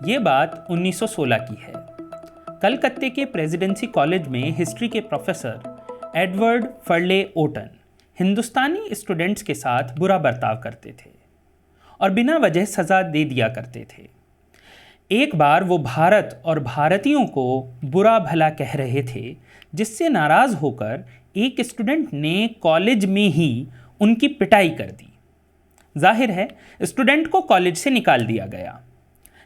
ये बात 1916 की है। कलकत्ते के प्रेसिडेंसी कॉलेज में हिस्ट्री के प्रोफेसर एडवर्ड फर्ले ओटन हिंदुस्तानी स्टूडेंट्स के साथ बुरा बर्ताव करते थे और बिना वजह सज़ा दे दिया करते थे। एक बार वो भारत और भारतीयों को बुरा भला कह रहे थे, जिससे नाराज़ होकर एक स्टूडेंट ने कॉलेज में ही उनकी पिटाई कर दी। जाहिर है स्टूडेंट को कॉलेज से निकाल दिया गया,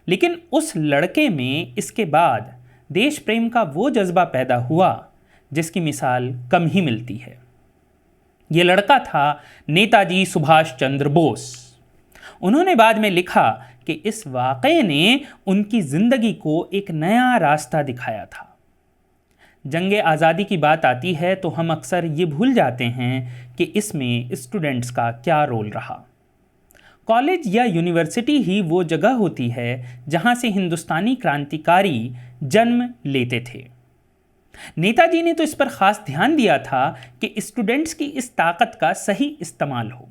लेकिन उस लड़के में इसके बाद देश प्रेम का वो जज्बा पैदा हुआ जिसकी मिसाल कम ही मिलती है। ये लड़का था नेताजी सुभाष चंद्र बोस। उन्होंने बाद में लिखा कि इस वाक़ये ने उनकी ज़िंदगी को एक नया रास्ता दिखाया था। जंगे आज़ादी की बात आती है तो हम अक्सर ये भूल जाते हैं कि इसमें स्टूडेंट्स का क्या रोल रहा। कॉलेज या यूनिवर्सिटी ही वो जगह होती है जहाँ से हिंदुस्तानी क्रांतिकारी जन्म लेते थे। नेताजी ने तो इस पर ख़ास ध्यान दिया था कि स्टूडेंट्स की इस ताकत का सही इस्तेमाल हो।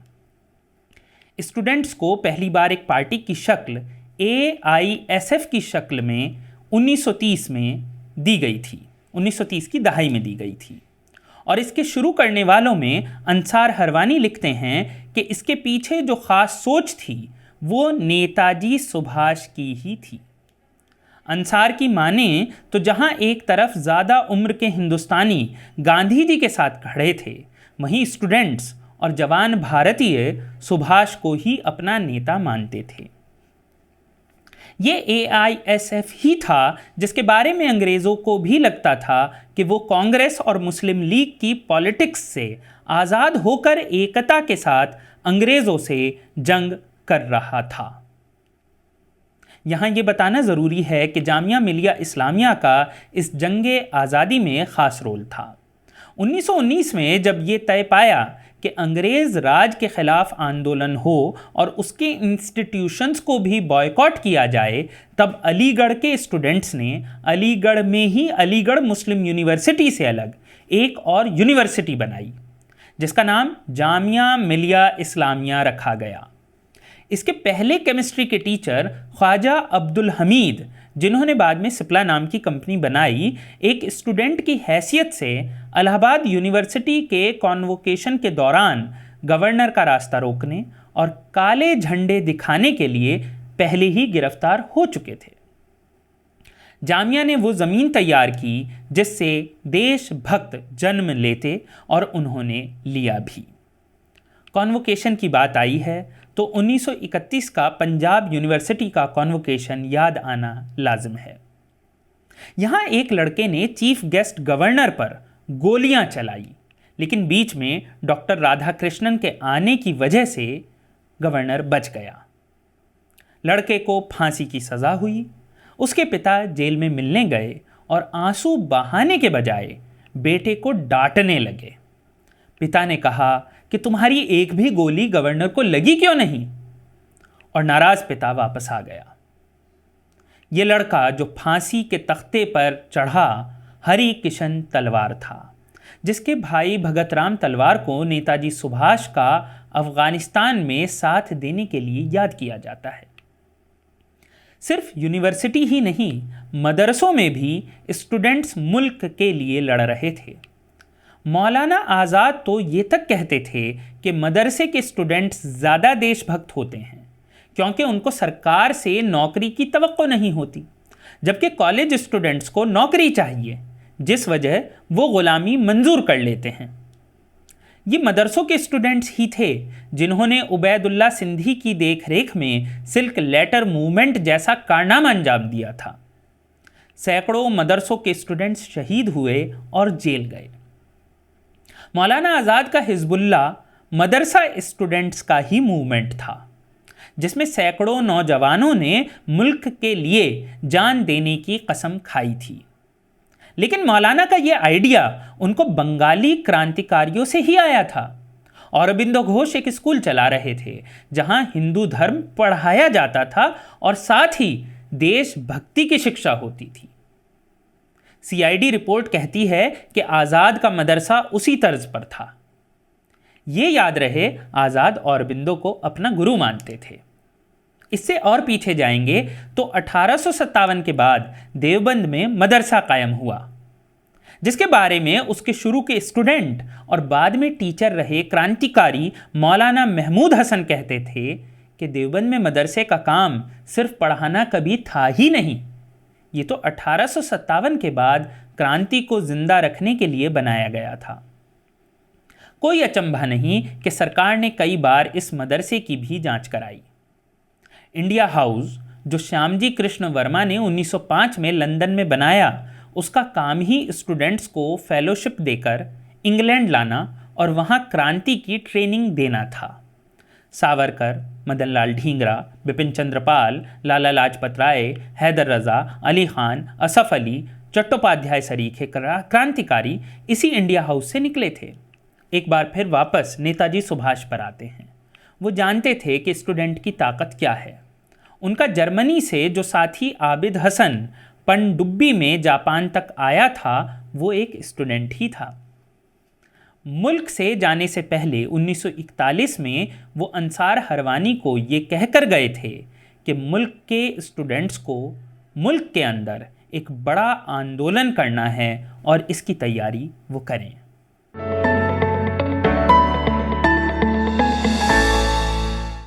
स्टूडेंट्स को पहली बार एक पार्टी की शक्ल AISF की शक्ल में 1930 में दी गई थी, 1930 की दहाई में दी गई थी। और इसके शुरू करने वालों में अंसार हरवानी लिखते हैं कि इसके पीछे जो ख़ास सोच थी वो नेताजी सुभाष की ही थी। अंसार की माने तो जहां एक तरफ ज़्यादा उम्र के हिंदुस्तानी गांधी जी के साथ खड़े थे, वहीं स्टूडेंट्स और जवान भारतीय सुभाष को ही अपना नेता मानते थे। ये AISF ही था जिसके बारे में अंग्रेज़ों को भी लगता था कि वो कांग्रेस और मुस्लिम लीग की पॉलिटिक्स से आज़ाद होकर एकता के साथ अंग्रेज़ों से जंग कर रहा था। यहाँ ये बताना ज़रूरी है कि जामिया मिलिया इस्लामिया का इस जंगे आज़ादी में ख़ास रोल था। 1919 में जब ये तय पाया कि अंग्रेज़ राज के ख़िलाफ़ आंदोलन हो और उसके इंस्टीट्यूशंस को भी बॉयकॉट किया जाए, तब अलीगढ़ के स्टूडेंट्स ने अलीगढ़ में ही अलीगढ़ मुस्लिम यूनिवर्सिटी से अलग एक और यूनिवर्सिटी बनाई, जिसका नाम जामिया मिलिया इस्लामिया रखा गया। इसके पहले केमिस्ट्री के टीचर ख्वाजा अब्दुल हमीद, जिन्होंने बाद में सिप्ला नाम की कंपनी बनाई, एक स्टूडेंट की हैसियत से इलाहाबाद यूनिवर्सिटी के कॉन्वोकेशन के दौरान गवर्नर का रास्ता रोकने और काले झंडे दिखाने के लिए पहले ही गिरफ्तार हो चुके थे। जामिया ने वो ज़मीन तैयार की जिससे देशभक्त जन्म लेते और उन्होंने लिया भी। कॉन्वोकेशन की बात आई है तो 1931 का पंजाब यूनिवर्सिटी का कॉन्वोकेशन याद आना लाजिम है। यहाँ एक लड़के ने चीफ गेस्ट गवर्नर पर गोलियां चलाई, लेकिन बीच में डॉक्टर राधाकृष्णन के आने की वजह से गवर्नर बच गया। लड़के को फांसी की सज़ा हुई। उसके पिता जेल में मिलने गए और आंसू बहाने के बजाय बेटे को डांटने लगे। पिता ने कहा कि तुम्हारी एक भी गोली गवर्नर को लगी क्यों नहीं? और नाराज पिता वापस आ गया। ये लड़का जो फांसी के तख्ते पर चढ़ा हरि किशन तलवार था, जिसके भाई भगत राम तलवार को नेताजी सुभाष का अफगानिस्तान में साथ देने के लिए याद किया जाता है। सिर्फ यूनिवर्सिटी ही नहीं, मदरसों में भी स्टूडेंट्स मुल्क के लिए लड़ रहे थे। मौलाना आज़ाद तो ये तक कहते थे कि मदरसे के स्टूडेंट्स ज़्यादा देशभक्त होते हैं क्योंकि उनको सरकार से नौकरी की तवक्को नहीं होती, जबकि कॉलेज स्टूडेंट्स को नौकरी चाहिए, जिस वजह वो ग़ुलामी मंजूर कर लेते हैं। ये मदरसों के स्टूडेंट्स ही थे जिन्होंने उबैदुल्ला सिंधी की देखरेख में सिल्क लेटर मूवमेंट जैसा कारनामा अंजाम दिया था। सैकड़ों मदरसों के स्टूडेंट्स शहीद हुए और जेल गए। मौलाना आज़ाद का हिज़्बुल्लाह मदरसा स्टूडेंट्स का ही मूवमेंट था, जिसमें सैकड़ों नौजवानों ने मुल्क के लिए जान देने की कसम खाई थी। लेकिन मौलाना का ये आइडिया उनको बंगाली क्रांतिकारियों से ही आया था। औरबिंदो घोष एक स्कूल चला रहे थे जहां हिंदू धर्म पढ़ाया जाता था और साथ ही देशभक्ति की शिक्षा होती थी। CID रिपोर्ट कहती है कि आज़ाद का मदरसा उसी तर्ज पर था। ये याद रहे, आज़ाद औरबिंदो को अपना गुरु मानते थे। इससे और पीछे जाएंगे तो 1857 के बाद देवबंद में मदरसा कायम हुआ, जिसके बारे में उसके शुरू के स्टूडेंट और बाद में टीचर रहे क्रांतिकारी मौलाना महमूद हसन कहते थे कि देवबंद में मदरसे का काम सिर्फ पढ़ाना कभी था ही नहीं, ये तो 1857 के बाद क्रांति को जिंदा रखने के लिए बनाया गया था। कोई अचंभा नहीं कि सरकार ने कई बार इस मदरसे की भी जांच कराई। इंडिया हाउस, जो श्यामजी कृष्ण वर्मा ने 1905 में लंदन में बनाया, उसका काम ही स्टूडेंट्स को फेलोशिप देकर इंग्लैंड लाना और वहाँ क्रांति की ट्रेनिंग देना था। सावरकर, मदन लाल ढींगरा, बिपिन चंद्र पाल, लाला लाजपत राय, हैदर रजा, अली खान, असफ अली, चट्टोपाध्याय सरीखे क्रांतिकारी इसी इंडिया हाउस से निकले थे। एक बार फिर वापस नेताजी सुभाष पर आते हैं। वो जानते थे कि स्टूडेंट की ताकत क्या है। उनका जर्मनी से जो साथी आबिद हसन पनडुब्बी में जापान तक आया था, वो एक स्टूडेंट ही था। मुल्क से जाने से पहले 1941 में वो अंसार हरवानी को ये कहकर गए थे कि मुल्क के स्टूडेंट्स को मुल्क के अंदर एक बड़ा आंदोलन करना है और इसकी तैयारी वो करें।